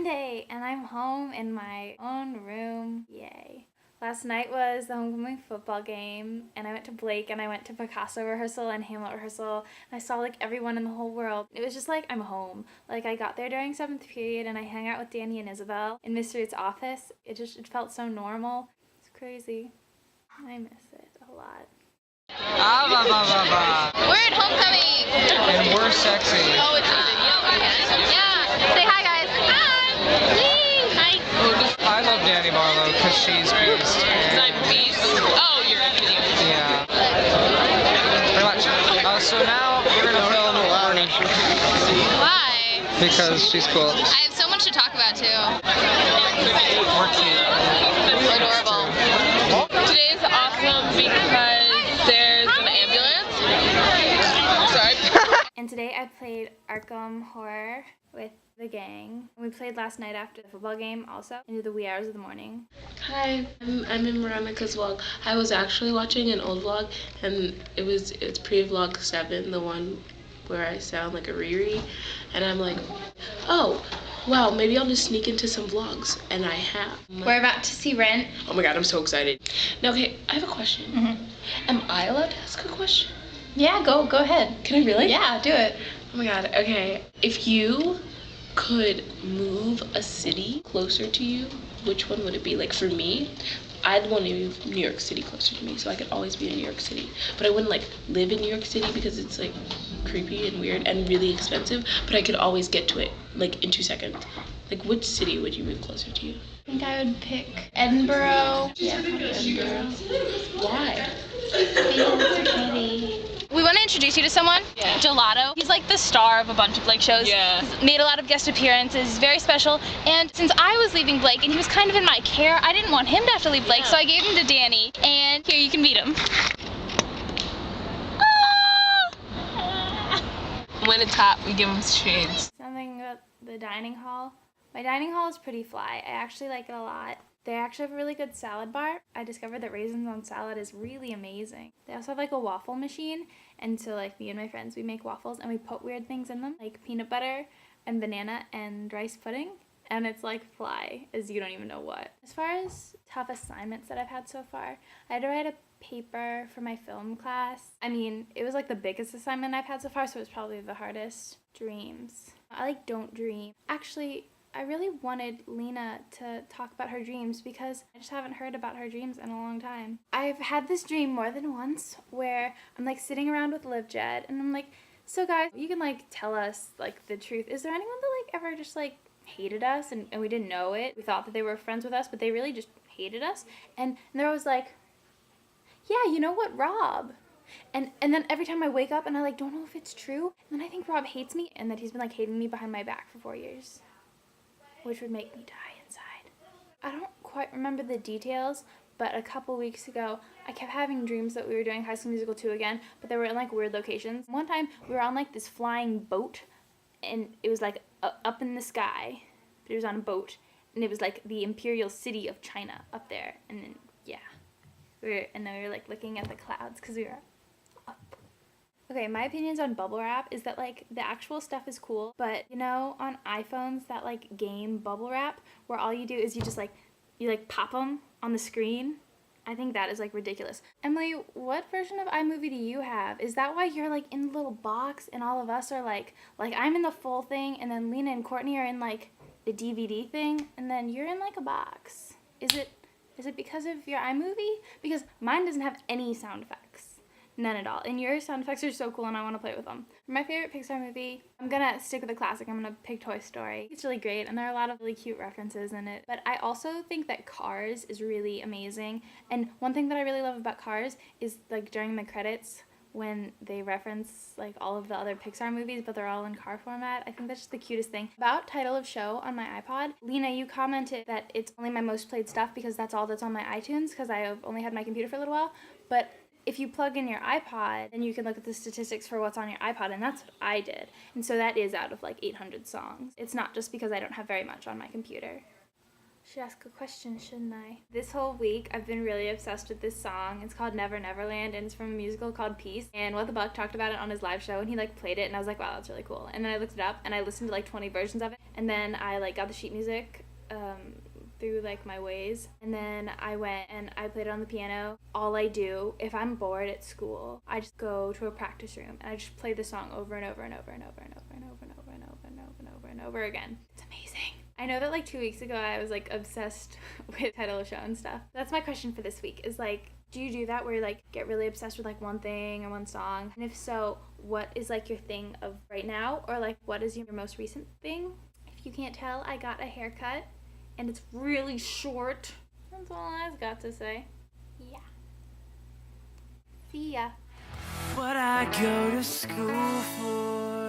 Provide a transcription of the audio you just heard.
Monday, and I'm home in my own room. Yay. Last night was the homecoming football game, and I went to Blake, and I went to Picasso rehearsal and Hamlet rehearsal, and I saw like everyone in the whole world. It was just like I'm home. Like I got there during 7th period, and I hung out with Danny and Isabel in Mr. Root's office. It felt so normal. It's crazy. I miss it a lot. We're at homecoming! And we're sexy. Oh, it's a video? Yeah. Say hi, guys. Hi! Yay! Hi! I love Danny Barlow because she's beast. Because I'm beast? Oh, you're in the video. Yeah. Pretty much. So now we're going to film Veronica. Why? Because she's cool. I have so much to talk about, too. We're cute. We're adorable. Today is awesome because there's an ambulance. Sorry. And today I played Arkham Horror with the gang. We played last night after the football game also, into the wee hours of the morning. Hi, I'm in Veronica's vlog. I was actually watching an old vlog, and it's pre-vlog 7, the one where I sound like a Riri, and I'm like, oh, wow, maybe I'll just sneak into some vlogs, and I have. We're about to see Rent. Oh my god, I'm so excited. Now, okay, I have a question. Am I allowed to ask a question? Yeah, go ahead. Can I really? Yeah, do it. Oh my god, okay. If you could move a city closer to you, which one would it be? Like for me, I'd want to move New York City closer to me so I could always be in New York City. But I wouldn't like live in New York City because it's like creepy and weird and really expensive, but I could always get to it like in 2 seconds. Like which city would you move closer to you? I think I would pick Edinburgh. Yeah, probably Edinburgh. Why? Because it's pretty. We want to introduce you to someone, Gelato. He's like the star of a bunch of Blake shows. Yeah. He's made a lot of guest appearances, he's very special. And since I was leaving Blake and he was kind of in my care, I didn't want him to have to leave Blake, so I gave him to Danny. And here, you can meet him. When it's hot, we give them shades. Something about the dining hall. My dining hall is pretty fly. I actually like it a lot. They actually have a really good salad bar. I discovered that raisins on salad is really amazing. They also have like a waffle machine, and so like me and my friends, we make waffles and we put weird things in them, like peanut butter and banana and rice pudding, and it's like fly as you don't even know what. As far as tough assignments that I've had so far, I had to write a paper for my film class. I mean, it was like the biggest assignment I've had so far, so it was probably the hardest. Dreams. I like don't dream. Actually, I really wanted Lena to talk about her dreams because I just haven't heard about her dreams in a long time. I've had this dream more than once where I'm like sitting around with Liv Jed and I'm like, so guys, you can like tell us like the truth. Is there anyone that like ever just like hated us and we didn't know it? We thought that they were friends with us, but they really just hated us. And they're always like, yeah, you know what, Rob. And then every time I wake up and I like don't know if it's true, and then I think Rob hates me and that he's been like hating me behind my back for 4 years. Which would make me die inside. I don't quite remember the details, but a couple weeks ago, I kept having dreams that we were doing High School Musical 2 again, but they were in like weird locations. One time, we were on like this flying boat, and it was like up in the sky, but it was on a boat, and it was like the imperial city of China up there, and then, yeah. And then we were like looking at the clouds because we were up. Okay, my opinions on bubble wrap is that like the actual stuff is cool, but you know on iPhones that like game bubble wrap where all you do is you just like pop them on the screen. I think that is like ridiculous. Emily, what version of iMovie do you have? Is that why you're like in the little box and all of us are like I'm in the full thing and then Lena and Courtney are in like the DVD thing and then you're in like a box? Is it because of your iMovie? Because mine doesn't have any sound effects. None at all. And your sound effects are so cool and I want to play with them. My favorite Pixar movie, I'm gonna stick with a classic. I'm gonna pick Toy Story. It's really great and there are a lot of really cute references in it. But I also think that Cars is really amazing. And one thing that I really love about Cars is like during the credits when they reference like all of the other Pixar movies but they're all in car format. I think that's just the cutest thing. About title of show on my iPod, Lena, you commented that it's only my most played stuff because that's all that's on my iTunes because I've only had my computer for a little while. But if you plug in your iPod, then you can look at the statistics for what's on your iPod, and that's what I did. And so that is out of like 800 songs. It's not just because I don't have very much on my computer. Should ask a question, shouldn't I? This whole week, I've been really obsessed with this song. It's called Never Neverland, and it's from a musical called Peace. And What the Buck talked about it on his live show, and he like played it, and I was like, wow, that's really cool. And then I looked it up, and I listened to like 20 versions of it. And then I like got the sheet music through like my ways, and then I went and I played it on the piano. All I do if I'm bored at school, I just go to a practice room and I just play the song over and over and over and over and over and over and over and over and over and over and over again. It's amazing. I know that like 2 weeks ago I was like obsessed with title of show and stuff. That's my question for this week is like, do you do that where you like get really obsessed with like one thing or one song? And if so, what is like your thing of right now, or like what is your most recent thing? If you can't tell, I got a haircut and it's really short. That's all I've got to say. Yeah. See ya. What I go to school for.